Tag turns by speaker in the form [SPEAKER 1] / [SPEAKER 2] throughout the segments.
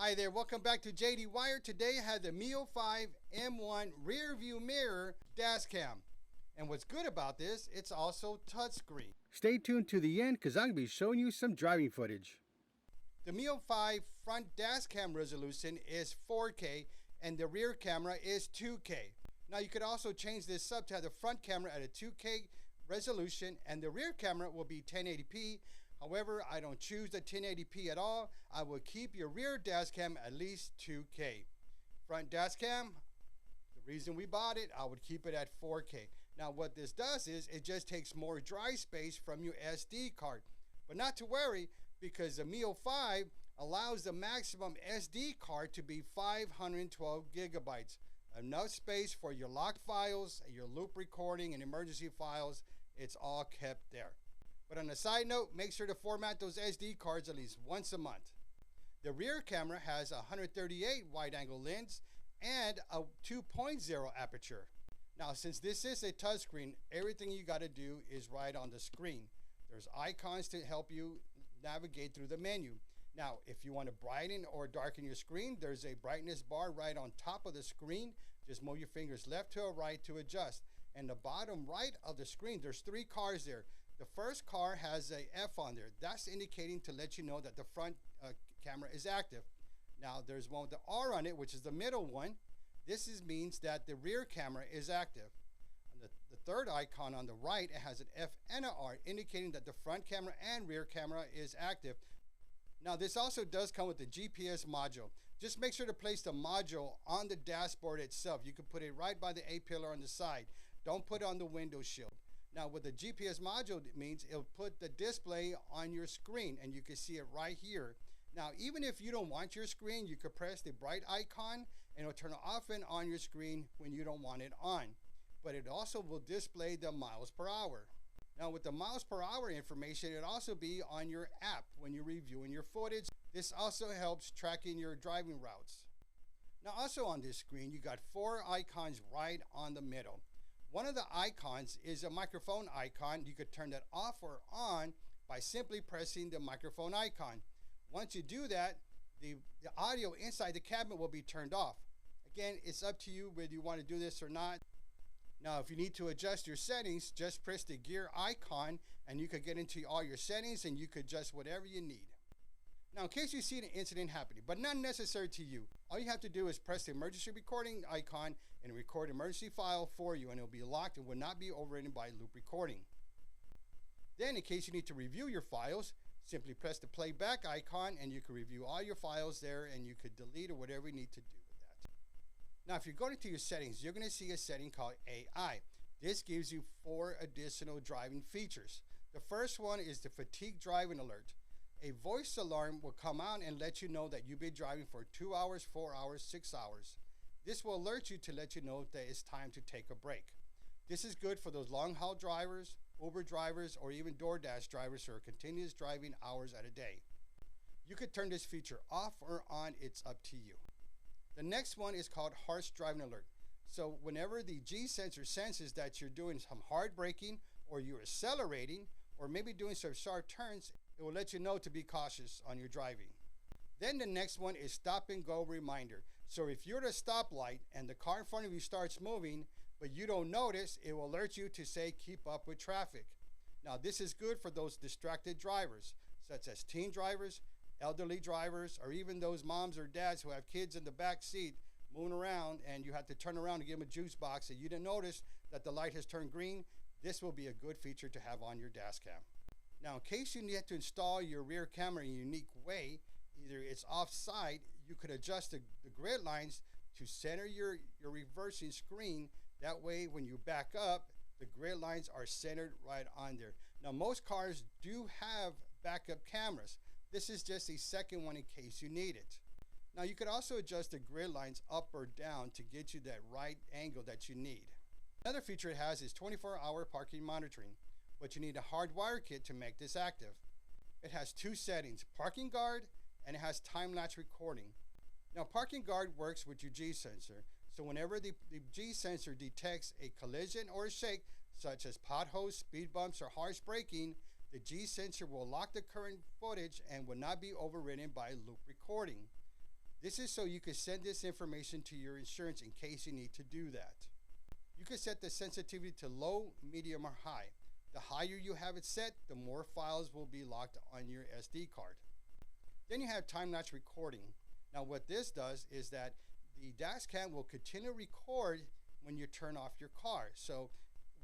[SPEAKER 1] Hi there, welcome back to JD Wire. Today I have the MIOFIVE M1 rear view mirror dash cam. And what's good about this, it's also touchscreen. Stay tuned to the end because I'm going to be showing you some driving footage. The MIOFIVE front dash cam resolution is 4K and the rear camera is 2K. Now you could also change this up to have the front camera at a 2K resolution and the rear camera will be 1080p. However, I don't choose the 1080p at all. I will keep your rear dash cam at least 2K. Front dash cam, the reason we bought it, I would keep it at 4K. Now what this does is it just takes more drive space from your SD card. But not to worry, because the MIOFIVE allows the maximum SD card to be 512 gigabytes. Enough space for your locked files, your loop recording, and emergency files. It's all kept there. But on a side note, make sure to format those SD cards at least once a month. The rear camera has a 138 wide-angle lens and a 2.0 aperture. Now, since this is a touchscreen, everything you got to do is right on the screen. There's icons to help you navigate through the menu. Now, if you want to brighten or darken your screen, there's a brightness bar right on top of the screen. Just move your fingers left to right to adjust. And the bottom right of the screen, there's 3 cars there. The first car has a F on there. That's indicating to let you know that the front camera is active. Now there's one with the R on it, which is the middle one. This means that the rear camera is active. And the third icon on the right, it has an F and an R, indicating that the front camera and rear camera is active. Now this also does come with the GPS module. Just make sure to place the module on the dashboard itself. You can put it right by the A-pillar on the side. Don't put it on the window shield. Now what the GPS module means, it'll put the display on your screen and you can see it right here. Now even if you don't want your screen, you could press the bright icon and it'll turn off and on your screen when you don't want it on. But it also will display the miles per hour. Now with the miles per hour information, it'll also be on your app when you're reviewing your footage. This also helps tracking your driving routes. Now also on this screen, you got 4 icons right on the middle. One of the icons is a microphone icon. You could turn that off or on by simply pressing the microphone icon. Once you do that, the audio inside the cabinet will be turned off. Again, it's up to you whether you want to do this or not. Now, if you need to adjust your settings, just press the gear icon and you could get into all your settings and you could adjust whatever you need. Now, in case you see an incident happening, but not necessary to you, all you have to do is press the emergency recording icon and record an emergency file for you, and it'll be locked and will not be overridden by loop recording. Then, in case you need to review your files, simply press the playback icon and you can review all your files there and you could delete or whatever you need to do with that. Now, if you go into your settings, you're going to see a setting called AI. This gives you 4 additional driving features. The first one is the fatigue driving alert. A voice alarm will come out and let you know that you've been driving for 2 hours, 4 hours, 6 hours. This will alert you to let you know that it's time to take a break. This is good for those long haul drivers, Uber drivers, or even DoorDash drivers who are continuous driving hours at a day. You could turn this feature off or on, it's up to you. The next one is called harsh driving alert. So whenever the G sensor senses that you're doing some hard braking or you're accelerating or maybe doing some sharp turns, it will let you know to be cautious on your driving. Then the next one is stop and go reminder. So if you're at a stoplight and the car in front of you starts moving, but you don't notice, it will alert you to say keep up with traffic. Now this is good for those distracted drivers, such as teen drivers, elderly drivers, or even those moms or dads who have kids in the back seat moving around and you have to turn around to give them a juice box and you didn't notice that the light has turned green. This will be a good feature to have on your dash cam. Now, in case you need to install your rear camera in a unique way, either it's off-site, you could adjust the grid lines to center your reversing screen. That way, when you back up, the grid lines are centered right on there. Now, most cars do have backup cameras. This is just a second one in case you need it. Now, you could also adjust the grid lines up or down to get you that right angle that you need. Another feature it has is 24-hour parking monitoring. But you need a Hardwire kit to make this active. It has 2 settings, parking guard and it has time-lapse recording. Now parking guard works with your G sensor. So whenever the G sensor detects a collision or a shake, such as potholes, speed bumps, or harsh braking, the G sensor will lock the current footage and will not be overridden by loop recording. This is so you can send this information to your insurance in case you need to do that. You can set the sensitivity to low, medium, or high. The higher you have it set, the more files will be locked on your SD card. Then you have time-lapse recording. Now what this does is that the dash cam will continue to record when you turn off your car. So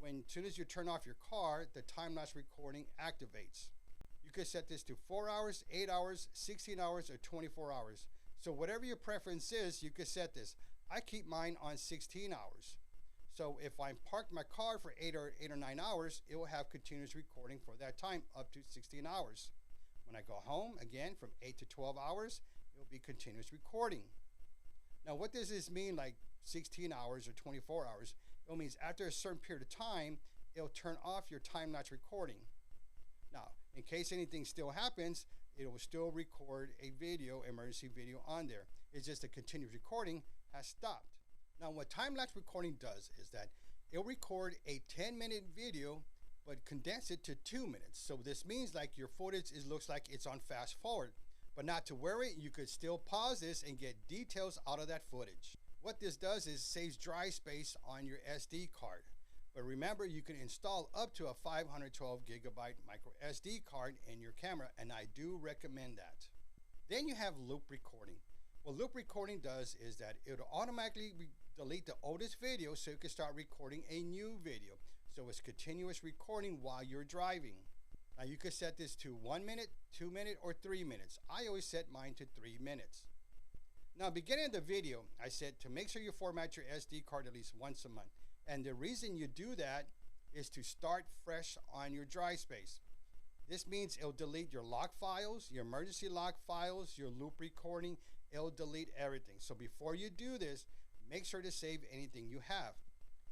[SPEAKER 1] as soon as you turn off your car, the time-lapse recording activates. You can set this to 4 hours, 8 hours, 16 hours, or 24 hours. So whatever your preference is, you can set this. I keep mine on 16 hours. So if I parked my car for 8 or 9 hours, it will have continuous recording for that time up to 16 hours. When I go home, again, from 8 to 12 hours, it will be continuous recording. Now, what does this mean, like 16 hours or 24 hours? It means after a certain period of time, it'll turn off your time-lapse recording. Now, in case anything still happens, it will still record a video, emergency video on there. It's just the continuous recording has stopped. Now, what time-lapse recording does is that it'll record a 10-minute video, but condense it to 2 minutes. So this means like your footage looks like it's on fast forward. But not to worry, you could still pause this and get details out of that footage. What this does is saves drive space on your SD card. But remember, you can install up to a 512 gigabyte micro SD card in your camera, and I do recommend that. Then you have loop recording. What loop recording does is that it'll automatically delete the oldest video so you can start recording a new video. So it's continuous recording while you're driving. Now you can set this to 1 minute, 2 minutes, or 3 minutes. I always set mine to 3 minutes. Now, beginning of the video, I said to make sure you format your SD card at least once a month. And the reason you do that is to start fresh on your drive space. This means it'll delete your lock files, your emergency lock files, your loop recording. It'll delete everything. So before you do this, make sure to save anything you have.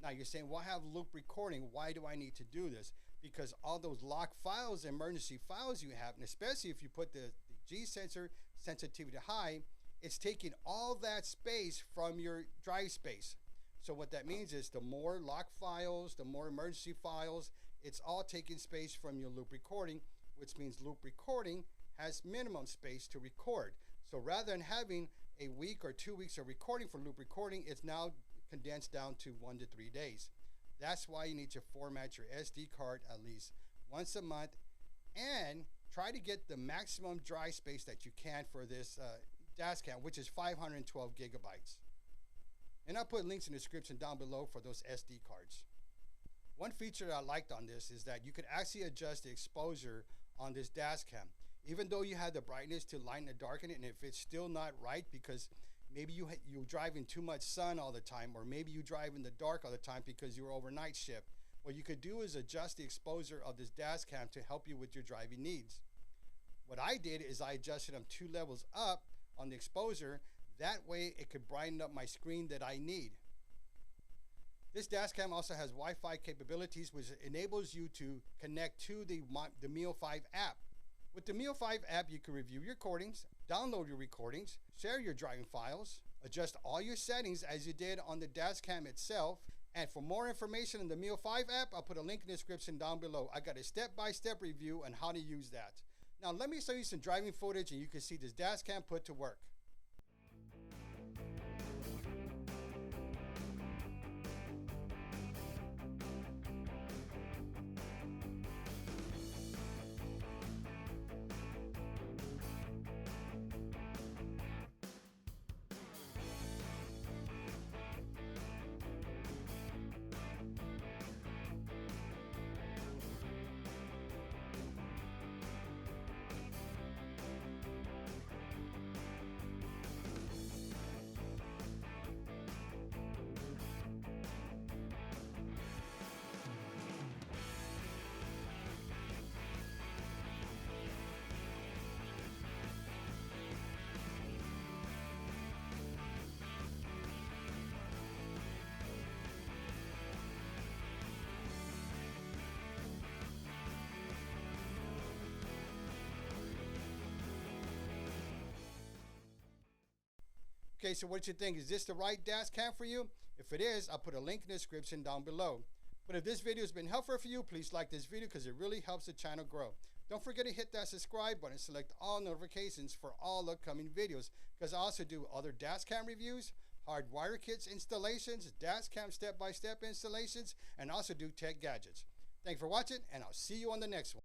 [SPEAKER 1] Now you're saying, well, I have loop recording. Why do I need to do this? Because all those lock files, emergency files you have, and especially if you put the G sensor sensitivity high, it's taking all that space from your drive space. So what that means is the more lock files, the more emergency files, it's all taking space from your loop recording, which means loop recording has minimum space to record. So rather than having a week or 2 weeks of recording for loop recording, it's now condensed down to 1 to 3 days. That's why you need to format your SD card at least once a month and try to get the maximum drive space that you can for this dash cam, which is 512 gigabytes. And I'll put links in the description down below for those SD cards. One feature that I liked on this is that you could actually adjust the exposure on this dash cam. Even though you have the brightness to lighten and darken it, and if it's still not right because maybe you drive in too much sun all the time, or maybe you drive in the dark all the time because you're overnight shift, what you could do is adjust the exposure of this dash cam to help you with your driving needs. What I did is I adjusted them 2 levels up on the exposure. That way it could brighten up my screen that I need. This dash cam also has Wi-Fi capabilities, which enables you to connect to the MIOFIVE app. With the MIOFIVE app, you can review your recordings, download your recordings, share your driving files, adjust all your settings as you did on the dash cam itself. And for more information on the MIOFIVE app, I'll put a link in the description down below. I got a step-by-step review on how to use that. Now let me show you some driving footage and you can see this dash cam put to work. Okay, so what you think? Is this the right dash cam for you? If it is, I'll put a link in the description down below. But if this video has been helpful for you, please like this video because it really helps the channel grow. Don't forget to hit that subscribe button and select all notifications for all upcoming videos, because I also do other dashcam reviews, Hardwire kits installations, dashcam step-by-step installations, and also do tech gadgets. Thanks for watching, and I'll see you on the next one.